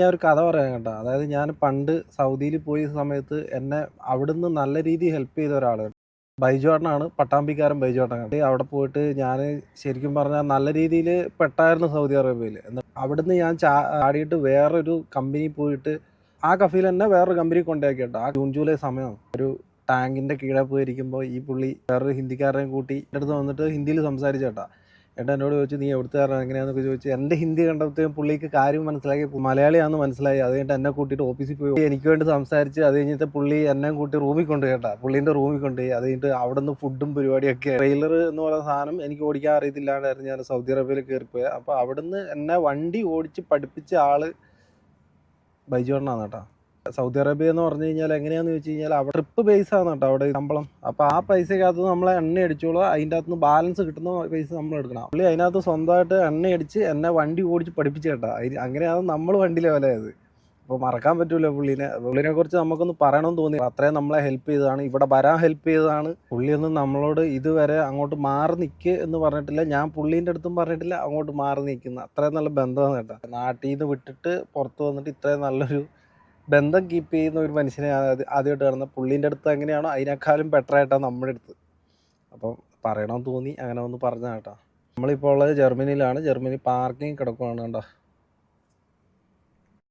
ഞാൻ ഒരു കഥ പറയാം കേട്ടോ. അതായത് ഞാൻ പണ്ട് സൗദിയിൽ പോയ സമയത്ത് എന്നെ അവിടുന്ന് നല്ല രീതിയിൽ ഹെൽപ്പ് ചെയ്ത ഒരാൾ ബൈജുവേട്ടനാണ്. പട്ടാമ്പിക്കാരൻ ബൈജുവേട്ടൻ. അവിടെ പോയിട്ട് ഞാൻ ശരിക്കും പറഞ്ഞാൽ നല്ല രീതിയിൽ പെട്ടായിരുന്നു സൗദി അറേബ്യയിൽ. എന്നിട്ട് അവിടുന്ന് ഞാൻ ചാടിയിട്ട് വേറൊരു കമ്പനി പോയിട്ട് ആ കഫയിൽ തന്നെ വേറൊരു കമ്പനി കൊണ്ടാക്കി കേട്ടോ. ആ ജൂൺ ജൂലൈ സമയം ഒരു ടാങ്കിൻ്റെ കീഴെ പോയിരിക്കുമ്പോൾ ഈ പുള്ളി വേറൊരു ഹിന്ദിക്കാരനെ കൂട്ടി എൻ്റെ അടുത്ത് വന്നിട്ട് ഹിന്ദിയിൽ സംസാരിച്ചേട്ടാ. ഏട്ടാ എന്നോട് ചോദിച്ചു, നീ എവിടുത്തുകാരനാണ് എങ്ങനെയാണെന്നൊക്കെ ചോദിച്ചു. എൻ്റെ ഹിന്ദി കണ്ടപ്പോഴത്തേക്കും പുള്ളിക്ക് കാര്യം മനസ്സിലാക്കി, മലയാളിയാണെന്ന് മനസ്സിലായി. അത് കഴിഞ്ഞിട്ട് എന്നെ കൂട്ടിയിട്ട് ഓഫീസിൽ പോയി എനിക്ക് വേണ്ടി സംസാരിച്ച് അത് കഴിഞ്ഞിട്ട് പുള്ളി എന്നെ കൂട്ടി റൂമിൽ കൊണ്ടുപോയി കേട്ടാ. പുള്ളീൻ്റെ റൂമിൽ കൊണ്ടുപോയി. അത് കഴിഞ്ഞിട്ട് അവിടെ നിന്ന് ഫുഡും പരിപാടിയൊക്കെ. ട്രെയിലർ എന്ന് പറയുന്ന സാധനം എനിക്ക് ഓടിക്കാൻ അറിയത്തില്ലാണ്ടായിരുന്നു ഞാൻ സൗദി അറേബ്യയിൽ കയറിപ്പോയത്. അപ്പോൾ അവിടുന്ന് എന്നെ വണ്ടി ഓടിച്ച് പഠിപ്പിച്ച ആള് ബൈജുവേട്ടനാണ് കേട്ടോ. സൗദി അറേബ്യ എന്ന് പറഞ്ഞു കഴിഞ്ഞാൽ എങ്ങനെയാണെന്ന് വെച്ച് കഴിഞ്ഞാൽ അവിടെ ട്രിപ്പ് ബേസ് ആണ് കേട്ടോ അവിടെ ശമ്പളം. അപ്പോൾ ആ പൈസക്കകത്ത് നമ്മളെ എണ്ണ അടിച്ചോളൂ, അതിൻ്റെ അകത്ത് നിന്ന് ബാലൻസ് കിട്ടുന്ന പൈസ നമ്മൾ എടുക്കണം. പുള്ളി അതിനകത്ത് സ്വന്തമായിട്ട് എണ്ണ അടിച്ച് എന്നെ വണ്ടി ഓടിച്ച് പഠിപ്പിച്ച് കേട്ടോ. അങ്ങനെയാണ് നമ്മൾ വണ്ടി ലെവലായത്. അപ്പോൾ മറക്കാൻ പറ്റൂല പുള്ളിനെ കുറിച്ച് നമുക്കൊന്ന് പറയണമെന്ന് തോന്നി. അത്രയും നമ്മളെ ഹെൽപ്പ് ചെയ്തതാണ്, ഇവിടെ വരാൻ ഹെൽപ്പ് ചെയ്തതാണ്. പുള്ളിയൊന്നും നമ്മളോട് ഇതുവരെ അങ്ങോട്ട് മാറി നിൽക്കുക എന്ന് പറഞ്ഞിട്ടില്ല. ഞാൻ പുള്ളീൻ്റെ അടുത്തും പറഞ്ഞിട്ടില്ല അങ്ങോട്ട് മാറി നിൽക്കുന്ന. അത്രയും നല്ല ബന്ധമാണ് കേട്ടോ. നാട്ടിൽ നിന്ന് വിട്ടിട്ട് പുറത്ത് വന്നിട്ട് ഇത്രയും നല്ലൊരു ബന്ധം കീപ്പ് ചെയ്യുന്ന ഒരു മനുഷ്യനെ ആദ്യമായിട്ട് കാണുന്നത്. പുള്ളീൻ്റെ അടുത്ത് എങ്ങനെയാണോ അതിനേക്കാളും ബെറ്റർ ആയിട്ടാണ് നമ്മുടെ അടുത്ത്. അപ്പം പറയണമെന്ന് തോന്നി, അങ്ങനെ ഒന്ന് പറഞ്ഞ കേട്ടോ. നമ്മളിപ്പോൾ ഉള്ളത് ജർമ്മനിയിലാണ്. ജർമ്മനി പാർക്കിംഗ് കിടക്കുകയാണ് കേട്ടോ.